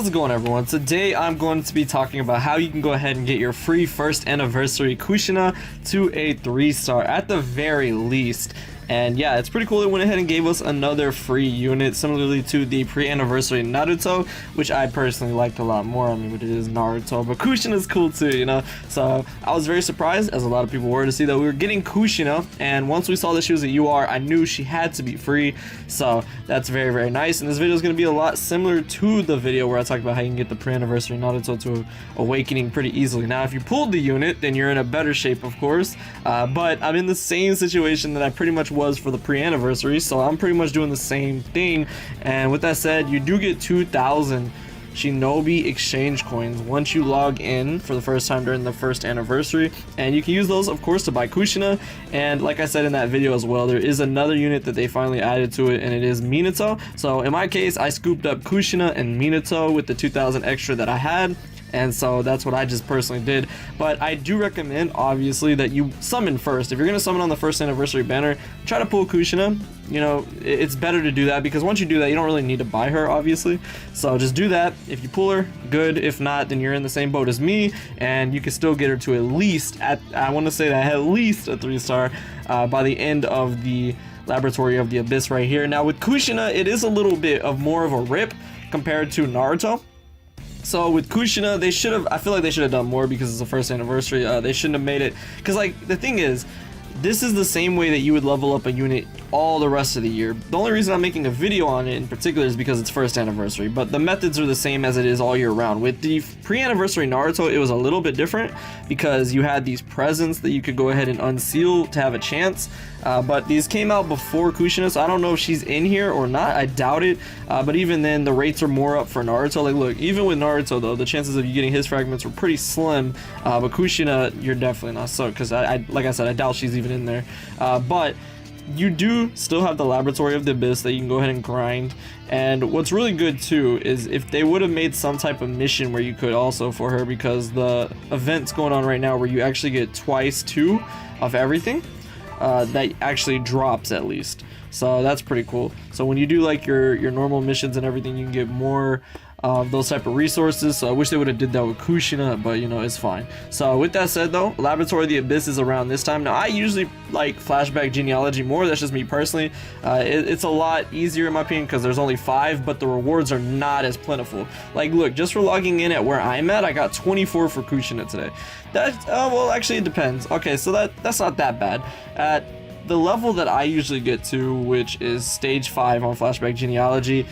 How's it going, everyone? Today I'm going to be talking about how you can go ahead and get your free first anniversary Kushina to a 3-star at the very least. And yeah, it's pretty cool. They went ahead and gave us another free unit similarly to the pre-anniversary Naruto, which I personally liked a lot more. I mean, it is Naruto, but Kushina is cool too, you know? So I was very surprised, as a lot of people were, to see that we were getting Kushina. And once we saw that she was a UR, I knew she had to be free. So that's very, very nice. And this video is going to be a lot similar to the video where I talked about how you can get the pre-anniversary Naruto to Awakening pretty easily. Now, if you pulled the unit, then you're in a better shape, of course. But I'm in the same situation that I pretty much was for the pre-anniversary, so I'm pretty much doing the same thing. And with that said, you do get 2,000 Shinobi exchange coins once you log in for the first time during the first anniversary, and you can use those, of course, to buy Kushina. And like I said in that video as well, there is another unit that they finally added to it, and it is Minato. So in my case, I scooped up Kushina and Minato with the 2,000 extra that I had, and so that's what I just personally did. But I do recommend, obviously, that you summon first. If you're going to summon on the first anniversary banner, try to pull Kushina. You know, it's better to do that, because once you do that, you don't really need to buy her, obviously. So just do that. If you pull her, good. If not, then you're in the same boat as me, and you can still get her to at least, I want to say that at least a 3-star by the end of the Laboratory of the Abyss right here. Now with Kushina, it is a little bit of more of a rip compared to Naruto. So with Kushina, they should have, I feel like they should have done more because it's the first anniversary. They shouldn't have made it, because like the thing is, this is the same way that you would level up a unit all the rest of the year. The only reason I'm making a video on it in particular is because it's first anniversary, but the methods are the same as it is all year round. With the pre-anniversary Naruto, it was a little bit different because you had these presents that you could go ahead and unseal to have a chance, but these came out before Kushina, so I don't know if she's in here or not. I doubt it, but even then, the rates are more up for Naruto. Like, look, even with Naruto though, the chances of you getting his fragments were pretty slim, but Kushina, you're definitely not. So, because I like I said, I doubt she's even in there, but you do still have the Laboratory of the Abyss that you can go ahead and grind. And what's really good too is if they would have made some type of mission where you could also for her, because the event's going on right now where you actually get twice 2 of everything, that actually drops at least. So that's pretty cool. So when you do like your normal missions and everything, you can get more of those type of resources. So I wish they would have did that with Kushina, but you know, it's fine. So with that said though, Laboratory of the Abyss is around this time. Now I usually like flashback genealogy more. That's just me personally. It's a lot easier in my opinion because there's only 5, but the rewards are not as plentiful. Like look, just for logging in at where I'm at, I got 24 for Kushina today. That well, actually it depends. Okay, so that's not that bad. At the level that I usually get to, which is stage 5 on flashback genealogy,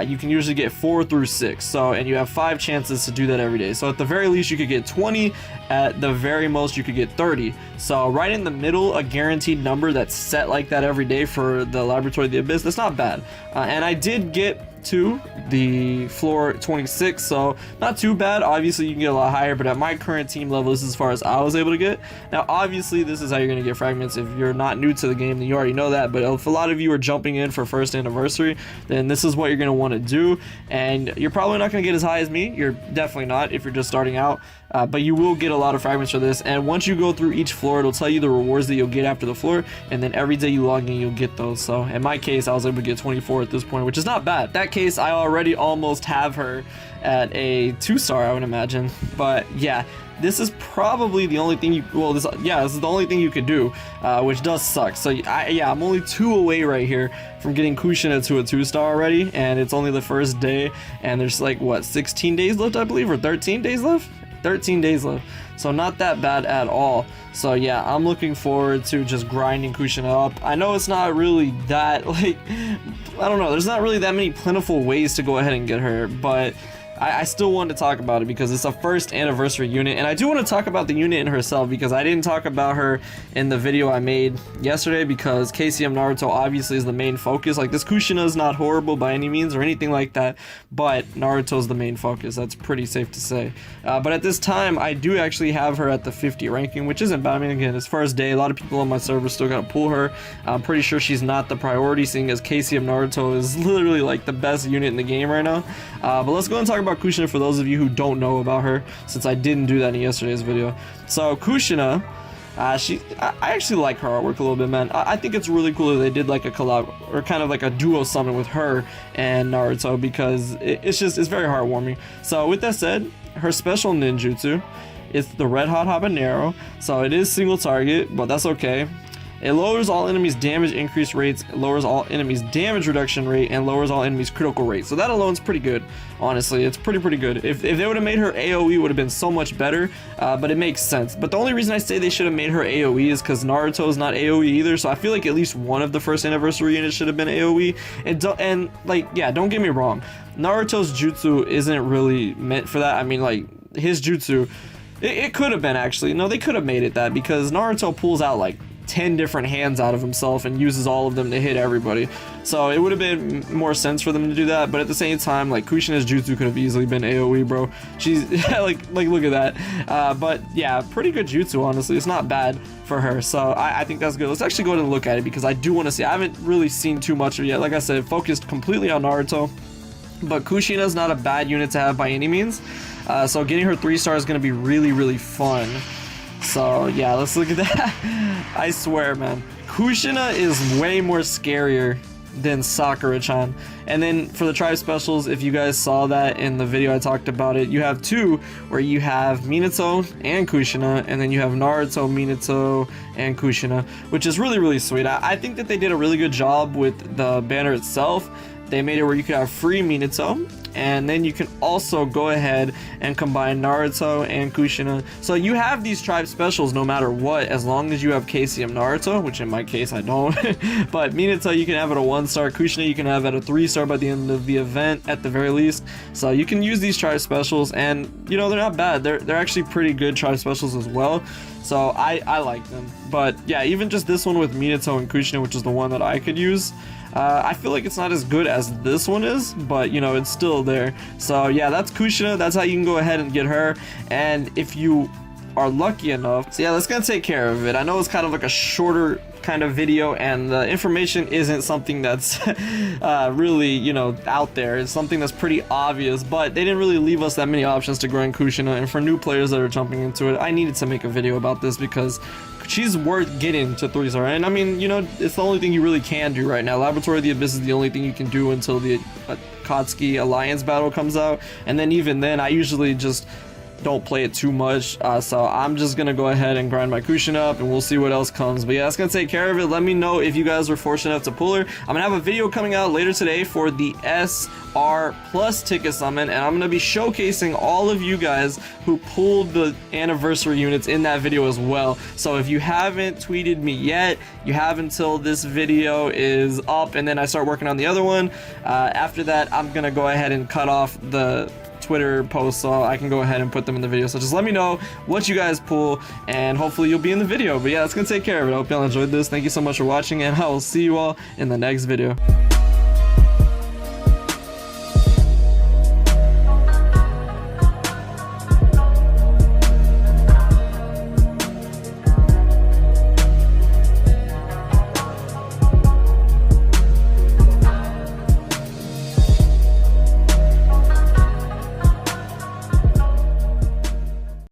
you can usually get 4 through 6, so, and you have 5 chances to do that every day. So at the very least you could get 20, at the very most you could get 30. So right in the middle, a guaranteed number that's set like that every day for the Laboratory of the Abyss, that's not bad. And I did get to the floor 26, so not too bad. Obviously you can get a lot higher, but at my current team level, this is as far as I was able to get. Now obviously this is how you're going to get fragments. If you're not new to the game, then you already know that, but if a lot of you are jumping in for first anniversary, then this is what you're going to want to do. And you're probably not going to get as high as me. You're definitely not if you're just starting out, but you will get a lot of fragments for this. And once you go through each floor, it'll tell you the rewards that you'll get after the floor, and then every day you log in, you'll get those. So in my case, I was able to get 24 at this point, which is not bad. That case, I already almost have her at a 2-star, I would imagine. But yeah, this is probably the only thing this is the only thing you could do, which does suck. So I'm only 2 away right here from getting Kushina to a 2-star already, and it's only the first day, and there's like what, 16 days left, I believe, or 13 days left. 13 days left, so not that bad at all. So yeah, I'm looking forward to just grinding Kushina up. I know it's not really that, like, I don't know, there's not really that many plentiful ways to go ahead and get her, but I still wanted to talk about it because it's a first anniversary unit, and I do want to talk about the unit in herself because I didn't talk about her in the video I made yesterday, because KCM Naruto obviously is the main focus. Like, this Kushina is not horrible by any means or anything like that, but Naruto is the main focus. That's pretty safe to say. But at this time, I do actually have her at the 50 ranking, which isn't bad. I mean, again, it's first day. A lot of people on my server still gotta pull her. I'm pretty sure she's not the priority, seeing as KCM Naruto is literally like the best unit in the game right now. But let's go and talk about Kushina for those of you who don't know about her, since I didn't do that in yesterday's video. So Kushina, I actually like her artwork a little bit, man. I think it's really cool that they did like a collab or kind of like a duo summon with her and Naruto, because it's very heartwarming. So with that said, her special ninjutsu, it's the red hot habanero, so it is single target, but that's okay. It lowers all enemies' damage increase rates, lowers all enemies' damage reduction rate, and lowers all enemies' critical rate. So that alone's pretty good, honestly. It's pretty good. If they would have made her AoE, it would have been so much better, but it makes sense. But the only reason I say they should have made her AoE is because Naruto's not AoE either, so I feel like at least one of the first anniversary units should have been AoE. And like, yeah, don't get me wrong, Naruto's jutsu isn't really meant for that. I mean, like, his jutsu, it could have been actually. No, they could have made it that, because Naruto pulls out like 10 different hands out of himself and uses all of them to hit everybody, so it would have been more sense for them to do that. But at the same time, like, Kushina's jutsu could have easily been AoE, bro. She's like look at that. But yeah, pretty good jutsu, honestly. It's not bad for her, so I think that's good. Let's actually go ahead and look at it, because I do want to see. I haven't really seen too much of it yet. Like I said, focused completely on Naruto, but Kushina's not a bad unit to have by any means. So getting her 3-star is going to be really fun. So yeah, let's look at that. I swear, man, Kushina is way more scarier than Sakura-chan. And then for the tribe specials, if you guys saw that in the video I talked about it, you have two where you have Minato and Kushina, and then you have Naruto, Minato, and Kushina, which is really sweet. I think that they did a really good job with the banner itself. They made it where you could have free Minato, and then you can also go ahead and combine Naruto and Kushina. So you have these tribe specials no matter what, as long as you have KCM Naruto, which in my case I don't. But Minato you can have at a 1-star, Kushina you can have at a 3-star by the end of the event at the very least. So you can use these tribe specials, and you know, they're not bad. They're actually pretty good tribe specials as well. So I like them. But yeah, even just this one with Minato and Kushina, which is the one that I could use, I feel like it's not as good as this one is, but you know, it's still there. So yeah, that's Kushina. That's how you can go ahead and get her. And if you are lucky enough, so yeah, that's gonna take care of it. I know it's kind of like a shorter kind of video, and the information isn't something that's really, you know, out there. It's something that's pretty obvious, but they didn't really leave us that many options to grind Kushina. And for new players that are jumping into it, I needed to make a video about this, because she's worth getting to 3-star. And I mean, you know, it's the only thing you really can do right now. Laboratory of the Abyss is the only thing you can do until the Akatsuki Alliance battle comes out, and then even then I usually just don't play it too much, so I'm just gonna go ahead and grind my Kushina up, and we'll see what else comes. But yeah, that's gonna take care of it. Let me know if you guys were fortunate enough to pull her. I'm gonna have a video coming out later today for the SR Plus ticket summon, and I'm gonna be showcasing all of you guys who pulled the anniversary units in that video as well. So if you haven't tweeted me yet, you have until this video is up, and then I start working on the other one. After that, I'm gonna go ahead and cut off the Twitter posts so I can go ahead and put them in the video. So just let me know what you guys pull, and hopefully you'll be in the video. But yeah, that's gonna take care of it. I hope y'all enjoyed this. Thank you so much for watching, and I will see you all in the next video.